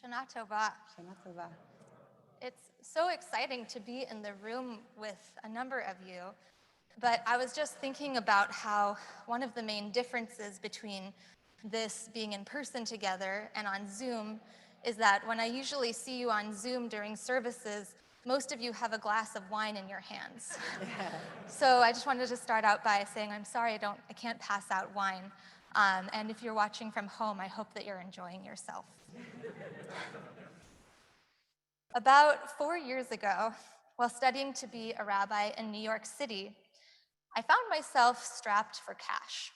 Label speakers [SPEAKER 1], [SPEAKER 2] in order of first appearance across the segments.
[SPEAKER 1] Shana Tova.
[SPEAKER 2] Shana Tova.
[SPEAKER 1] It's so exciting to be in the room with a number of you, but I was just thinking about how one of the main differences between this being in person together and on Zoom is that when I usually see you on Zoom during services, most of you have a glass of wine in your hands.
[SPEAKER 2] Yeah.
[SPEAKER 1] So I just wanted to start out by saying I'm sorry I can't pass out wine. And if you're watching from home, I hope that you're enjoying yourself. About 4 years ago, while studying to be a rabbi in New York City, I found myself strapped for cash.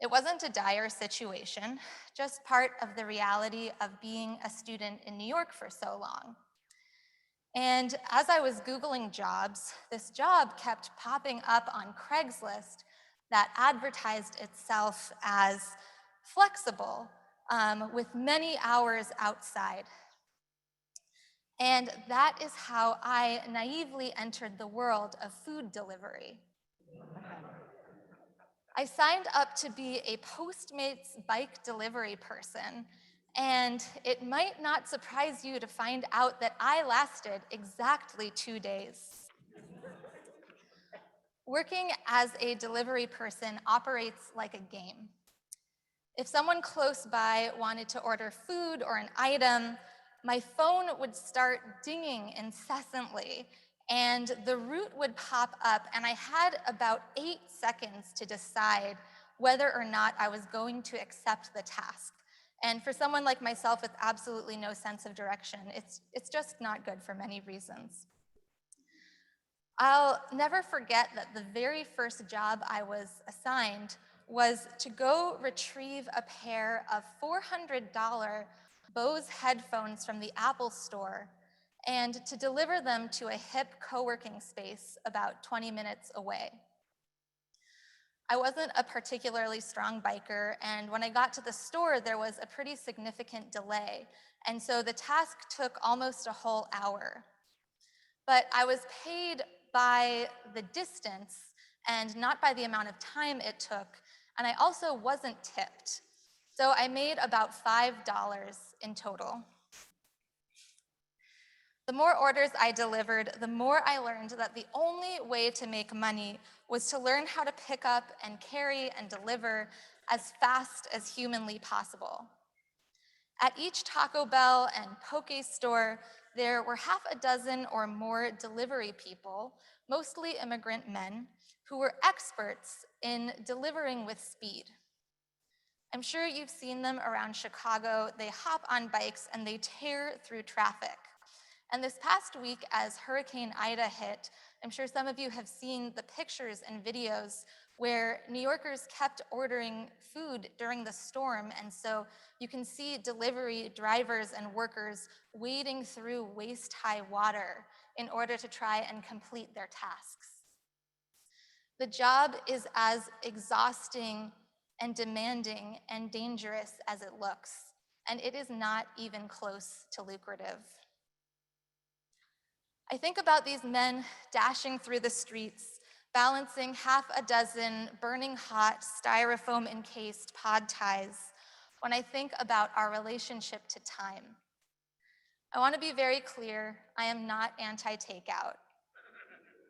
[SPEAKER 1] It wasn't a dire situation, just part of the reality of being a student in New York for so long. And as I was Googling jobs, this job kept popping up on Craigslist that advertised itself as flexible, with many hours outside. And that is how I naively entered the world of food delivery. I signed up to be a Postmates bike delivery person, and it might not surprise you to find out that I lasted exactly 2 days. Working as a delivery person operates like a game. If someone close by wanted to order food or an item, my phone would start dinging incessantly, and the route would pop up, and I had about 8 seconds to decide whether or not I was going to accept the task. And for someone like myself with absolutely no sense of direction, it's just not good for many reasons. I'll never forget that the very first job I was assigned was to go retrieve a pair of $400 Bose headphones from the Apple store and to deliver them to a hip co-working space about 20 minutes away. I wasn't a particularly strong biker, and when I got to the store, there was a pretty significant delay, and so the task took almost a whole hour. But I was paid by the distance and not by the amount of time it took, and I also wasn't tipped. So I made about $5 in total. The more orders I delivered, the more I learned that the only way to make money was to learn how to pick up and carry and deliver as fast as humanly possible. At each Taco Bell and Poke store, there were half a dozen or more delivery people, mostly immigrant men, who were experts in delivering with speed. I'm sure you've seen them around Chicago. They hop on bikes and they tear through traffic. And this past week, as Hurricane Ida hit, I'm sure some of you have seen the pictures and videos where New Yorkers kept ordering food during the storm, and so you can see delivery drivers and workers wading through waist-high water in order to try and complete their tasks. The job is as exhausting and demanding and dangerous as it looks, and it is not even close to lucrative. I think about these men dashing through the streets, balancing half a dozen burning hot styrofoam encased pad thais when I think about our relationship to time. I want to be very clear, I am not anti-takeout.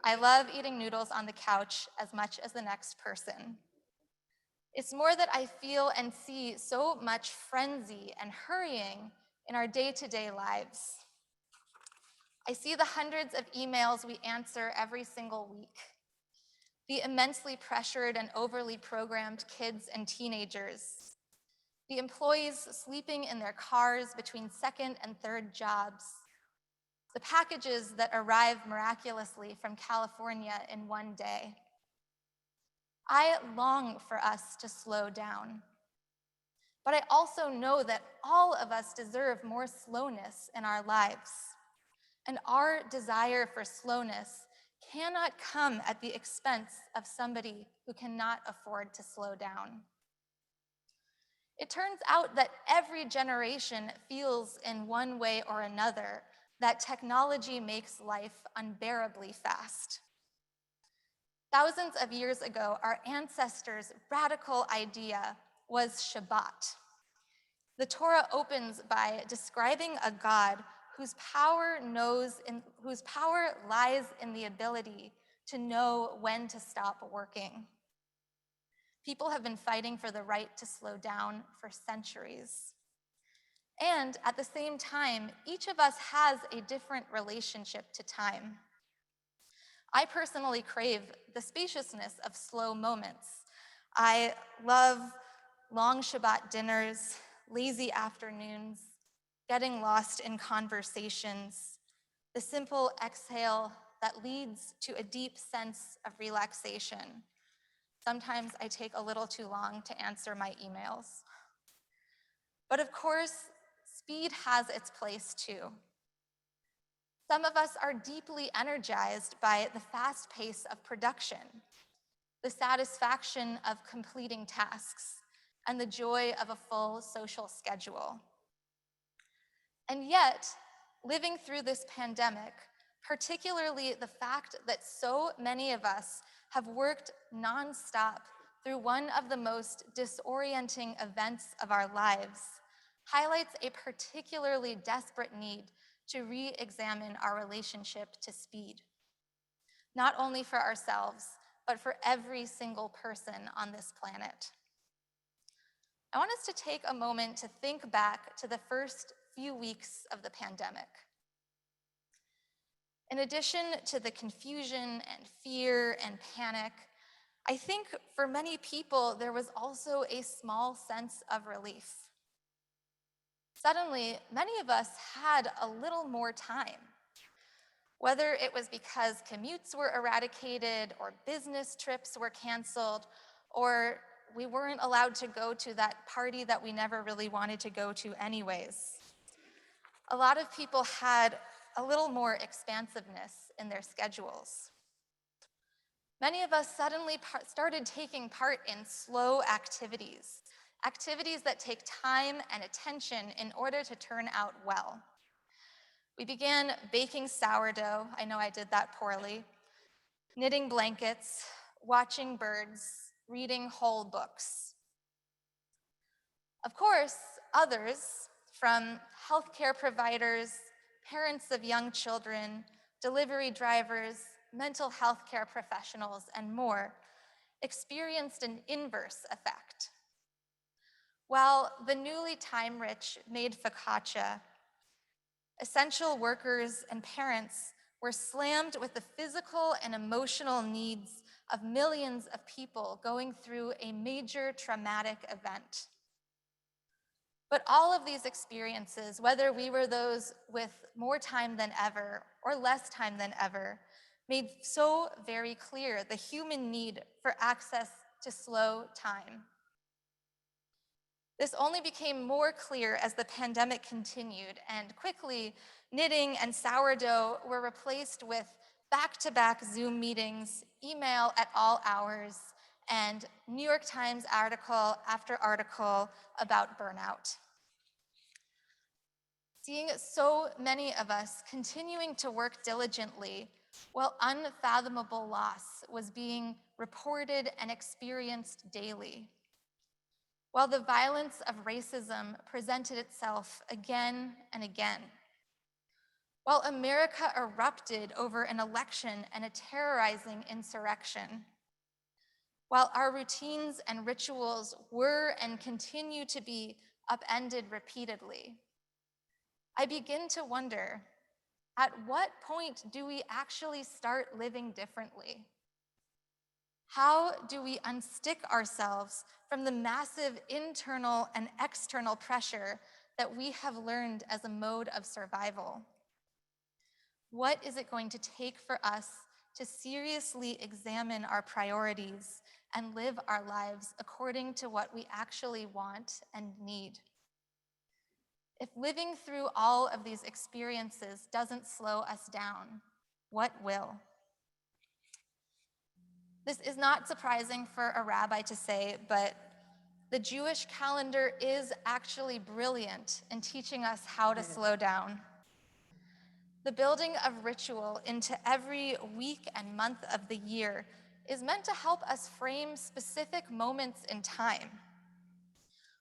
[SPEAKER 1] I love eating noodles on the couch as much as the next person. It's more that I feel and see so much frenzy and hurrying in our day-to-day lives. I see the hundreds of emails we answer every single week, the immensely pressured and overly programmed kids and teenagers, the employees sleeping in their cars between second and third jobs, the packages that arrive miraculously from California in one day. I long for us to slow down, but I also know that all of us deserve more slowness in our lives. And our desire for slowness cannot come at the expense of somebody who cannot afford to slow down. It turns out that every generation feels in one way or another that technology makes life unbearably fast. Thousands of years ago, our ancestors' radical idea was Shabbat. The Torah opens by describing a God whose power lies in the ability to know when to stop working. People have been fighting for the right to slow down for centuries. And at the same time, each of us has a different relationship to time. I personally crave the spaciousness of slow moments. I love long Shabbat dinners, lazy afternoons, getting lost in conversations, the simple exhale that leads to a deep sense of relaxation. Sometimes I take a little too long to answer my emails. But of course, speed has its place too. Some of us are deeply energized by the fast pace of production, the satisfaction of completing tasks, and the joy of a full social schedule. And yet, living through this pandemic, particularly the fact that so many of us have worked nonstop through one of the most disorienting events of our lives, highlights a particularly desperate need to re-examine our relationship to speed, not only for ourselves, but for every single person on this planet. I want us to take a moment to think back to the first few weeks of the pandemic. In addition to the confusion and fear and panic, I think for many people there was also a small sense of relief. Suddenly, many of us had a little more time. Whether it was because commutes were eradicated or business trips were canceled, or we weren't allowed to go to that party that we never really wanted to go to anyways. A lot of people had a little more expansiveness in their schedules. Many of us suddenly started taking part in slow activities, activities that take time and attention in order to turn out well. We began baking sourdough, I know I did that poorly, knitting blankets, watching birds, reading whole books. Of course, others, from healthcare providers, parents of young children, delivery drivers, mental health care professionals, and more, experienced an inverse effect. While the newly time-rich made focaccia, essential workers and parents were slammed with the physical and emotional needs of millions of people going through a major traumatic event. But all of these experiences, whether we were those with more time than ever or less time than ever, made so very clear the human need for access to slow time. This only became more clear as the pandemic continued, and quickly, knitting and sourdough were replaced with back-to-back Zoom meetings, email at all hours, and New York Times article after article about burnout. Seeing so many of us continuing to work diligently while unfathomable loss was being reported and experienced daily, while the violence of racism presented itself again and again, while America erupted over an election and a terrorizing insurrection, while our routines and rituals were and continue to be upended repeatedly, I begin to wonder, at what point do we actually start living differently? How do we unstick ourselves from the massive internal and external pressure that we have learned as a mode of survival? What is it going to take for us to seriously examine our priorities and live our lives according to what we actually want and need? If living through all of these experiences doesn't slow us down, what will? This is not surprising for a rabbi to say, but the Jewish calendar is actually brilliant in teaching us how to slow down. The building of ritual into every week and month of the year is meant to help us frame specific moments in time.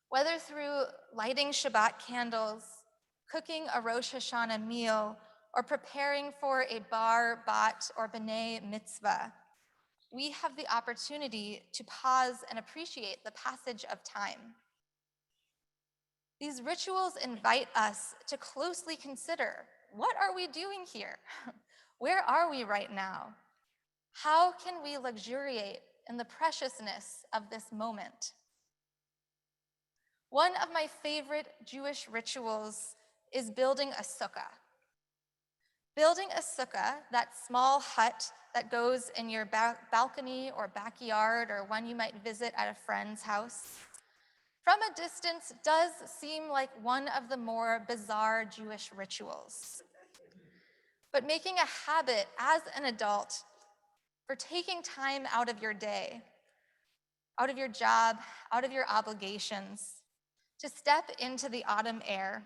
[SPEAKER 1] Whether through lighting Shabbat candles, cooking a Rosh HaShanah meal, or preparing for a bar, bat, or b'nai mitzvah, we have the opportunity to pause and appreciate the passage of time. These rituals invite us to closely consider, what are we doing here? Where are we right now? How can we luxuriate in the preciousness of this moment? One of my favorite Jewish rituals is building a sukkah. Building a sukkah, that small hut that goes in your balcony or backyard or one you might visit at a friend's house, from a distance does seem like one of the more bizarre Jewish rituals. But making a habit as an adult for taking time out of your day, out of your job, out of your obligations, to step into the autumn air,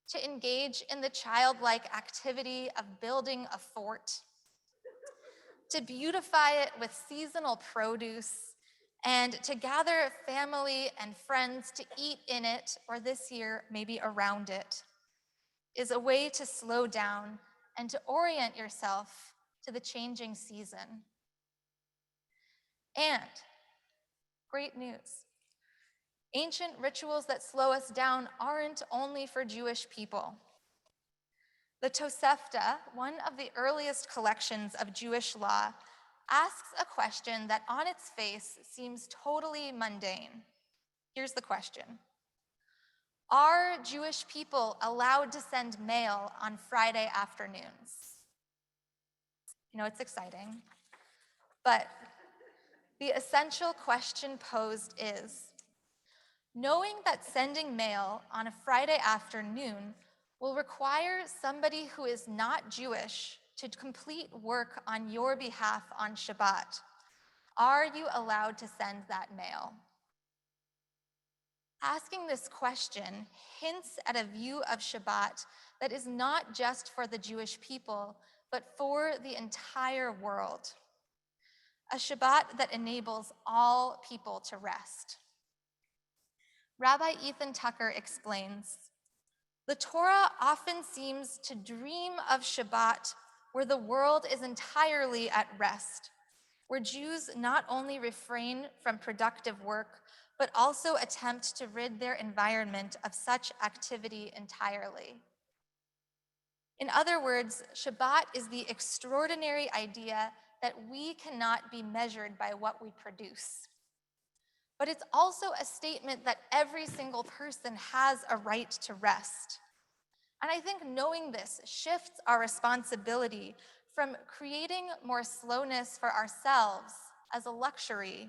[SPEAKER 1] to engage in the childlike activity of building a fort, to beautify it with seasonal produce, and to gather family and friends to eat in it, or this year, maybe around it, is a way to slow down and to orient yourself to the changing season. And great news, ancient rituals that slow us down aren't only for Jewish people. The Tosefta, one of the earliest collections of Jewish law, asks a question that on its face seems totally mundane. Here's the question. Are Jewish people allowed to send mail on Friday afternoons? You know, it's exciting. But the essential question posed is, knowing that sending mail on a Friday afternoon will require somebody who is not Jewish to complete work on your behalf on Shabbat, are you allowed to send that mail? Asking this question hints at a view of Shabbat that is not just for the Jewish people, but for the entire world. A Shabbat that enables all people to rest. Rabbi Ethan Tucker explains, the Torah often seems to dream of Shabbat where the world is entirely at rest, where Jews not only refrain from productive work, but also attempt to rid their environment of such activity entirely. In other words, Shabbat is the extraordinary idea that we cannot be measured by what we produce. But it's also a statement that every single person has a right to rest. And I think knowing this shifts our responsibility from creating more slowness for ourselves as a luxury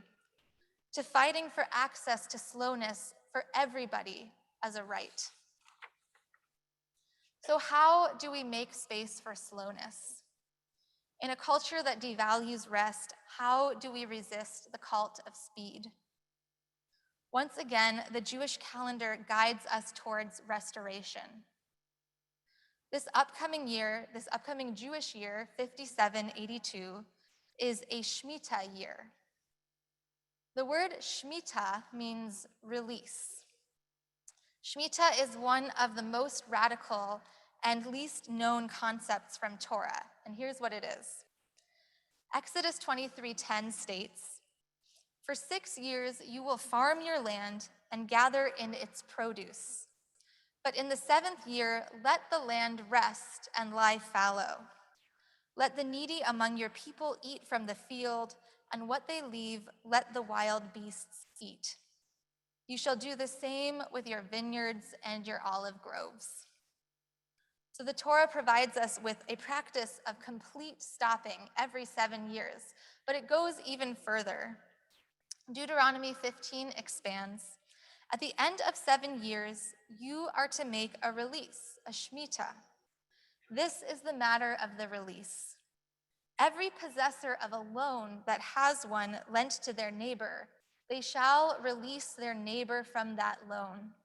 [SPEAKER 1] to fighting for access to slowness for everybody as a right. So how do we make space for slowness? In a culture that devalues rest, how do we resist the cult of speed? Once again, the Jewish calendar guides us towards restoration. This upcoming Jewish year, 5782, is a Shemitah year. The word Shemitah means release. Shemitah is one of the most radical and least known concepts from Torah, and here's what it is. Exodus 23:10 states, "For 6 years you will farm your land and gather in its produce. But in the 7th year, let the land rest and lie fallow. Let the needy among your people eat from the field, and what they leave, let the wild beasts eat. You shall do the same with your vineyards and your olive groves." So the Torah provides us with a practice of complete stopping every 7 years, but it goes even further. Deuteronomy 15 expands, "At the end of 7 years, you are to make a release, a shemitah. This is the matter of the release. Every possessor of a loan that has one lent to their neighbor, they shall release their neighbor from that loan.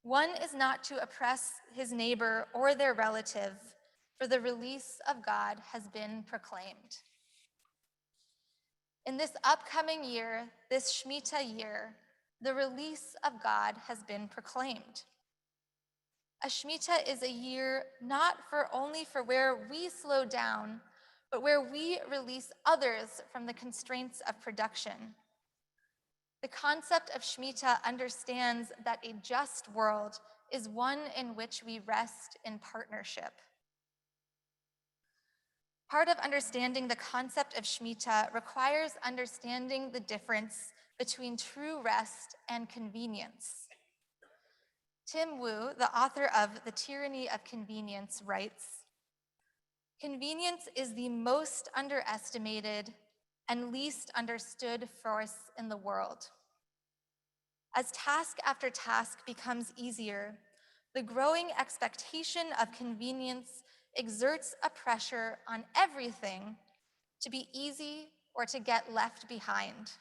[SPEAKER 1] One is not to oppress his neighbor or their relative, for the release of God has been proclaimed." In this upcoming year, this Shemitah year, The release of God has been proclaimed. A Shemitah is a year not only for where we slow down, but where we release others from the constraints of production. The concept of Shemitah understands that a just world is one in which we rest in partnership. Part of understanding the concept of Shemitah requires understanding the difference between true rest and convenience. Tim Wu, the author of The Tyranny of Convenience, writes, "Convenience is the most underestimated and least understood force in the world. As task after task becomes easier, the growing expectation of convenience exerts a pressure on everything to be easy or to get left behind.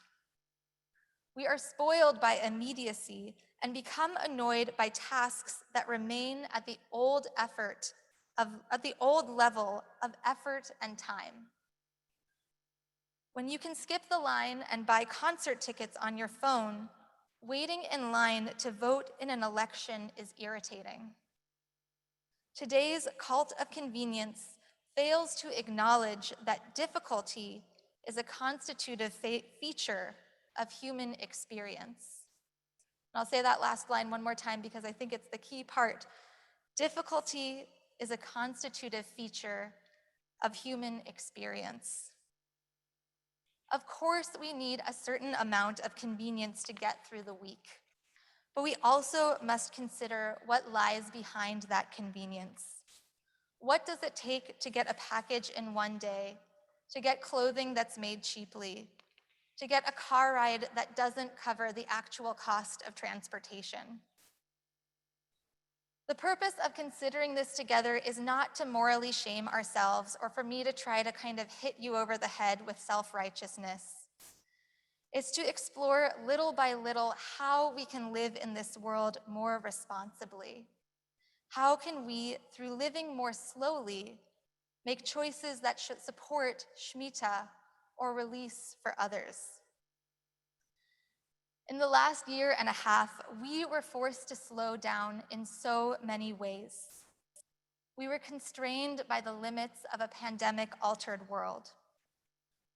[SPEAKER 1] We are spoiled by immediacy and become annoyed by tasks that remain at the old level of effort and time. When you can skip the line and buy concert tickets on your phone, waiting in line to vote in an election is irritating. Today's cult of convenience fails to acknowledge that difficulty is a constitutive feature of human experience." And I'll say that last line one more time because I think it's the key part. Difficulty is a constitutive feature of human experience. Of course, we need a certain amount of convenience to get through the week, but we also must consider what lies behind that convenience. What does it take to get a package in one day, to get clothing that's made cheaply, to get a car ride that doesn't cover the actual cost of transportation? The purpose of considering this together is not to morally shame ourselves or for me to try to kind of hit you over the head with self-righteousness. It's to explore little by little how we can live in this world more responsibly. How can we, through living more slowly, make choices that should support Shemitah or release for others? In the last year and a half, we were forced to slow down in so many ways. We were constrained by the limits of a pandemic-altered world.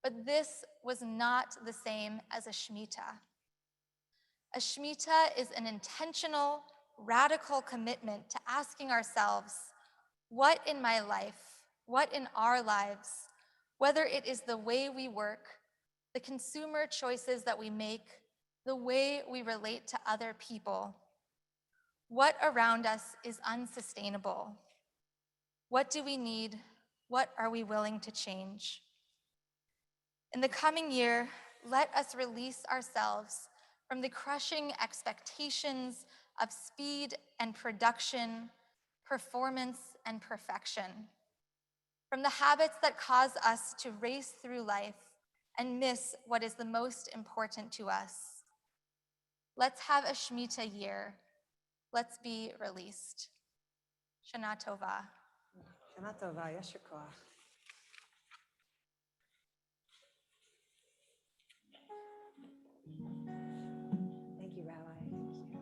[SPEAKER 1] But this was not the same as a Shemitah. A Shemitah is an intentional, radical commitment to asking ourselves, what in my life, what in our lives, whether it is the way we work, the consumer choices that we make, the way we relate to other people, what around us is unsustainable? What do we need? What are we willing to change? In the coming year, let us release ourselves from the crushing expectations of speed and production, performance and perfection, from the habits that cause us to race through life and miss what is the most important to us. Let's have a Shemitah year. Let's be released. Shana Tova.
[SPEAKER 2] Shana Tova, Yasher Koach. Thank you, Rabbi. Thank you.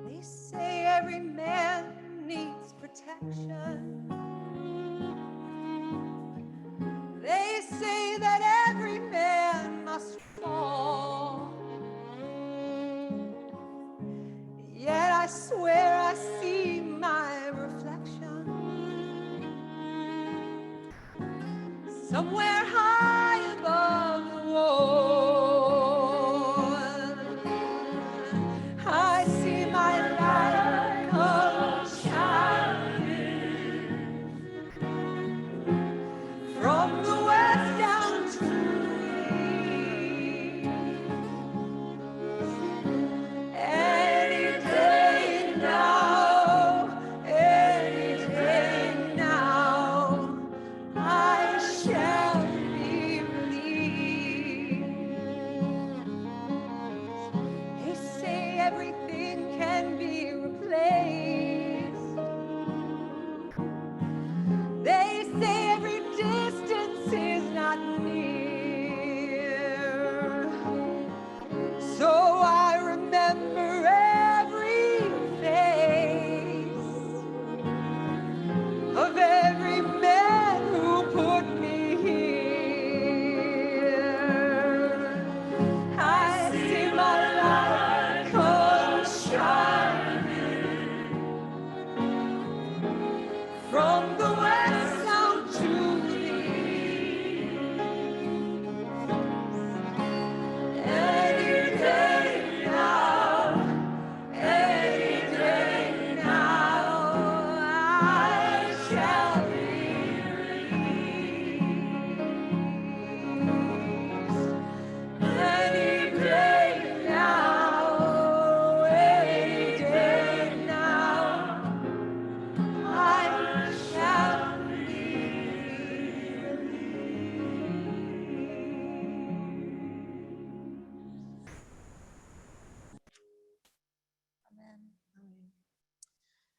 [SPEAKER 2] They say every man needs protection. They say that every man must fall. Yet I swear I see my reflection somewhere high above the wall. I see my light come shining from the west down to the east. Any day now, I shall be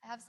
[SPEAKER 1] I have some